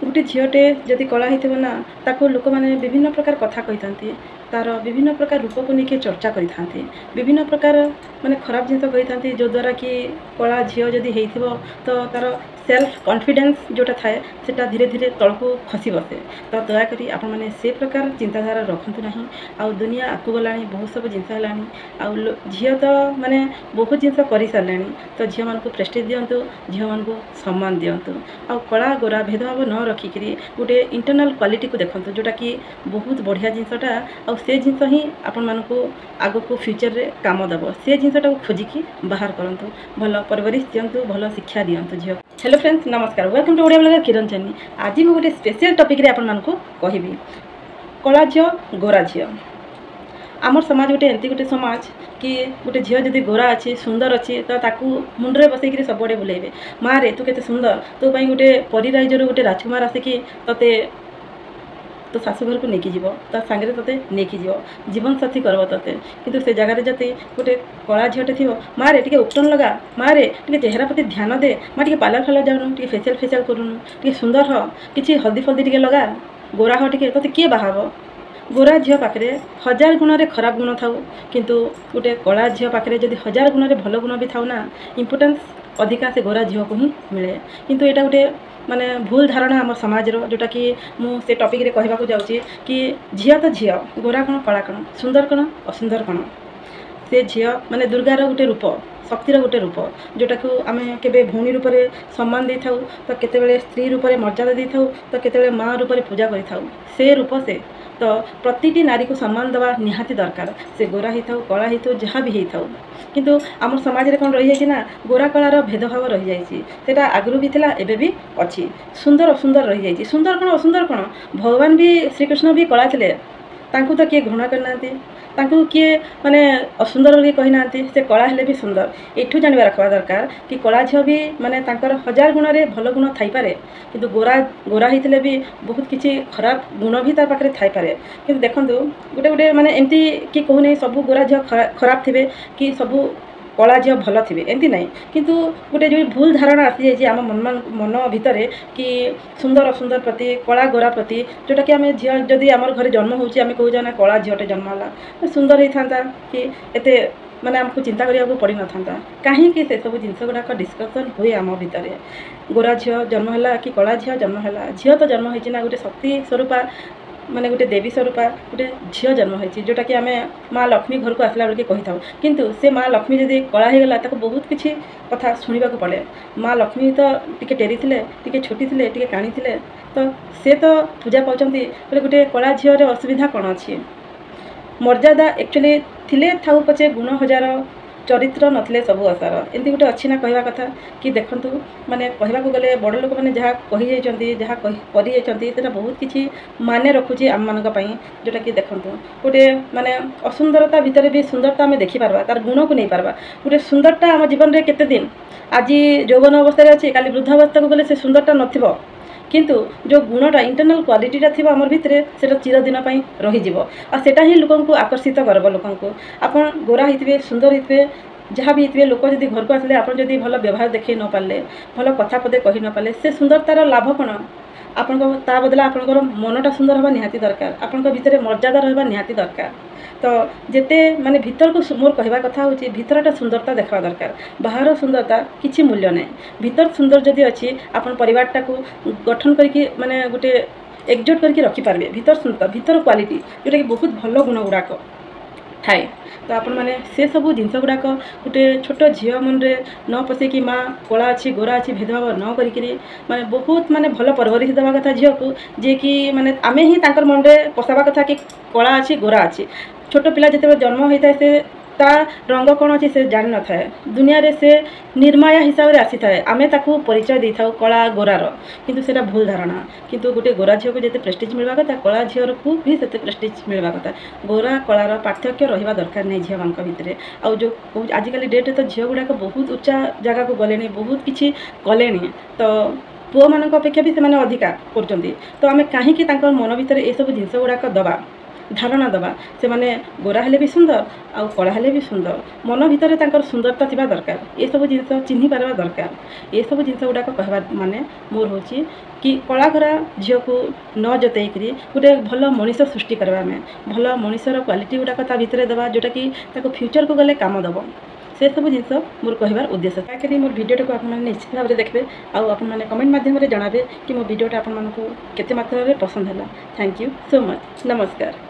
गोटे झीटे जदि कला होता ना ताको लोक मैंने विभिन्न प्रकार कथा कही था तार विभिन्न प्रकार रूप को लेकिन चर्चा करते विभिन्न प्रकार माने खराब जिन कही था जो द्वारा कि कला झील जदि हो तो तार सेल्फ कॉन्फिडेंस जोटा थाए सेटा धीरे धीरे तल को खसी बसे। तो दयाकोरी आपण मैंने से प्रकार चिंताधारा रखु ना। आउ दुनिया आगू गला बहुत सब जिनस है झील तो माने बहुत जिनस कर सारे तो झील मान को प्रेस्टेज दिंतु झील मान को सम्मान दिंतु आउ कला गोरा भेदभाव न रखिकी गोटे इंटरनल क्वालिटी को देखते जोटा कि बहुत बढ़िया जिनसटा आउ से जिनस ही आपण मान को आग को फ्यूचर रे काम देव से जिनसटा खोजिकी बाहर करंतु भल परवरिश दिंतु भल शिक्षा दिंतु झील। हेलो फ्रेंड्स नमस्कार वेलकम टू ओडिया ब्लॉगर किरण चन्नी। आज मैं गोटे स्पेशल टॉपिक रे आपण मान को कहबी कला झील गोरा झील। आमर समाज गोटे एमती गोटे समाज कि गोटे झील जदि गोरा अच्छी सुंदर अच्छी तो ताकू मुंडे बसैक सबुआड़े बुलेबे माँ रे तू केते सुंदर तो गोटे परिराइजर गोटे राजकुमार आसिकी तोते तो शाशुघर को लेकिन जीव ता सांगे तोते लेकिन जीव जीवन साथी करब तोते किंतु से जगह जति गोटे कला झीटे थी माँ रे टे उपटन लगा माँ रे टे चेहरा प्रति ध्यान दे माँ टे पार्लर फार्लर जाऊनु टे फेसियल करूनु टे सुंदर ह कि हल्दी फल्दी टे लगा गोरा ह टे तोते किए बाहाब। गोरा झील पाखे 1000 गुण खराब गुण थाउ किंतु गोटे कला झील पाखे जदि 1000 गुण भल गुण भी थाउ ना इम्पोर्टेंस अधिका से गोरा झील को ही मिले किंतु एटा गोटे माने भूल धारणा आम समाज जोटा कि मुझे टॉपिक रे कहबा जाऊँगी कि झील तो झील गोरा कण कला कण सुंदर कण असुंदर कण से झील माने दुर्गार गोटे रूप शक्तिर गोटे रूप जोटा को आम के भौणी रूप में सम्मान दे था तो केते स्त्री रूप में मर्यादा दे था तो केते माँ रूप में पूजा कर से रूप से तो प्रतिटी नारी को सम्मान देवा निहाती दरकार से गोरा ही था कला ही था जहाँ भी हो किंतु आम समाज रे कौन रही ना गोरा कलार भेदभाव रही जाता आगु भी थिला एबे भी अच्छी सुंदर असुंदर रही जाइए सुंदर कौन असुंदर कौन भगवान भी श्रीकृष्ण भी कला थे तांकु तो किए घृणा करना तांकु किए माने असुंदर बोली कही ना से कला हेले भी सुंदर एठू जानवा रखा दरकार कि कला झील भी माने तांकर 1000 गुण रे भल गुण थाई पारे किंतु गोरा होते भी बहुत किसी खराब गुण भी तार पाखे थाई पारे किंतु देखंतु गोटे गोटे माने एमती कि कहूनी सब गोरा झील खराब थे कि सब कला झील भल थे एमती ना किंतु गोटे जो भूल धारणा आसी जाइए आम मन भितर कि सुंदर असुंदर प्रति कला गोरा प्रति जोटा कि आम झील जदि आम घर जन्म होची आम कहूँ ना कला झीलटे जन्म है सुंदर होता कि एते माने आमको चिंता करिया पड़ी न था कहीं से सब जिनस गुड़ाक डिस्कसन हुए आम भितर गोरा झील जन्म है कि कला झील जन्म है झील तो जन्म होना गोटे शक्ति स्वरूपा माने गोटे देवी स्वरूपा गोटे झील जन्म होती जोटा कि आम माँ लक्ष्मी घर को आसला बेल कही था किंतु से माँ लक्ष्मी जदि कला होगला ताको बहुत किसी कथा शुणा पड़े माँ लक्ष्मी तो टिके टेरी थे टिके छोटी थे टिके काणी थे तो से तो पूजा पाँच गोटे कला झील असुविधा कौन अच्छी मर्यादा एक्चुअली थिले थाउ पचे गुण 1000 चरित्र नथिले सबू आसार एमती गोटे अच्छी ना कहवा कथा कि देखंतु माने कहवा को गले बड़ लोक मैंने जहाँ कही जाइछंती जहाँ करी जाइछंती सेटा बहुत किछि माने रखुची आम मानक पई जोटा कि देखंतु गोटे माने असुंदरता भितर भी सुंदरता आम देखि पारबा तार गुण को नहीं पारबा गोटे सुंदरता आम जीवन रे केते दिन आज यौवन अवस्था अच्छी काली वृद्धावस्था को गले से सुंदरता नथिबो किंतु जो गुणटा इंटरनल क्वालिटीटा थी आम भितर से चिरदिन रही आटा ही लोक को आकर्षित करब लोक आपन गोरा होते सुंदर होते जहाँ भी होते लोक जब घर को आसले आप जब भल व्यवहार देखी न पारे भल कथा पदे कही न पारे से सुंदरतार लाभ कौन आपण ता बदला आपंकर मनटा सुंदर हवा निहाती दरकार आपण भितर मर्यादा रहा निहाती दरकार तो जेते माने भीतर को मोर कहवा कथा होची भीतरटा सुंदरता देखा दरकार बाहर सुंदरता किसी मूल्य नहीं भीतर सुंदर जदि अच्छी आपण परिवारटा को गठन करके माने गोटे एकजुट करके रखी पारबे भीतर सुंदर भीतर क्वालिटी जोटा कि बहुत भल गुण गुड़ाक थाए तो आपण मैंने से सब जिनस गुड़ाक गोटे छोट झील मन रे न पसैकी माँ कला अच्छी गोरा अच्छी भेदभाव न करी माने बहुत माने भल परवरिश देवा कथा झील को जे कि माने आमे ही तांकर मन रे पसावा कथा कि कला अच्छी गोरा अच्छी छोट पिला जिते जन्म होता है से ता रंग कौन अच्छी से जान न थाए दुनिया रे से निर्माया हिसाब से आसी थाए आमे ताकू परिचय दे था कला गोरार किंतु सेटा भूल धारणा किंतु गोटे गोरा झील को जिते प्रेस्टिज मिलवा कथा कला झील को भी से प्रेस्टिज मिलवा कथा गोरा कलार पार्थक्य रहा दरकार नहीं झील मान भितर आउ जो आजिकल डेट तो झील गुड़ाक बहुत उच्चा जगह को गले बहुत किसी कले तो पुओ मान अपेक्षा भी से अधिका कर तो आम कहीं मन भितर ये सब जिनस गुड़ाक दबा ଧାରଣା ଦେବା ସେମାନେ ଗୋରା ହେଲେ ବି ସୁନ୍ଦର ଆଉ କଳା ହେଲେ ବି ସୁନ୍ଦର ମନ ଭିତରେ ତାଙ୍କର ସୁନ୍ଦରତା ଥିବା ଦରକାର ଏସବୁ ଜିନିଷ ଚିହ୍ନି ପାରିବା ଦରକାର ଏସବୁ ଜିନିଷ ଗୁଡ଼ାକ କହିବା ମାନେ ମୋର ହେଉଛି କି କଳା ଘୋରା ଝିଅକୁ ନ ଜତେଇକିରି ଗୋଟେ ଭଲ ମଣିଷ ସୃଷ୍ଟି କରିବା ଆମେ ଭଲ ମଣିଷର କ୍ୱାଲିଟି ଗୁଡ଼ାକ ତା ଭିତରେ ଦେବା ଯେଉଁଟାକି ତାକୁ ଫ୍ୟୁଚରକୁ ଗଲେ କାମ ଦେବ ସେସବୁ ଜିନିଷ ମୋର କହିବାର ଉଦ୍ଦେଶ୍ୟ ତାକରି ମୋର ଭିଡ଼ିଓଟାକୁ ଆପଣମାନେ ନିଶ୍ଚିତ ଭାବରେ ଦେଖିବେ ଆଉ ଆପଣମାନେ କମେଣ୍ଟ ମାଧ୍ୟମରେ ଜଣାବେ କି ମୋ ଭିଡ଼ିଓଟା ଆପଣମାନଙ୍କୁ କେତେ ମାତ୍ରାରେ ପସନ୍ଦ ହେଲା ଥ୍ୟାଙ୍କ ୟୁ ସୋ ମଚ୍ ନମସ୍କାର।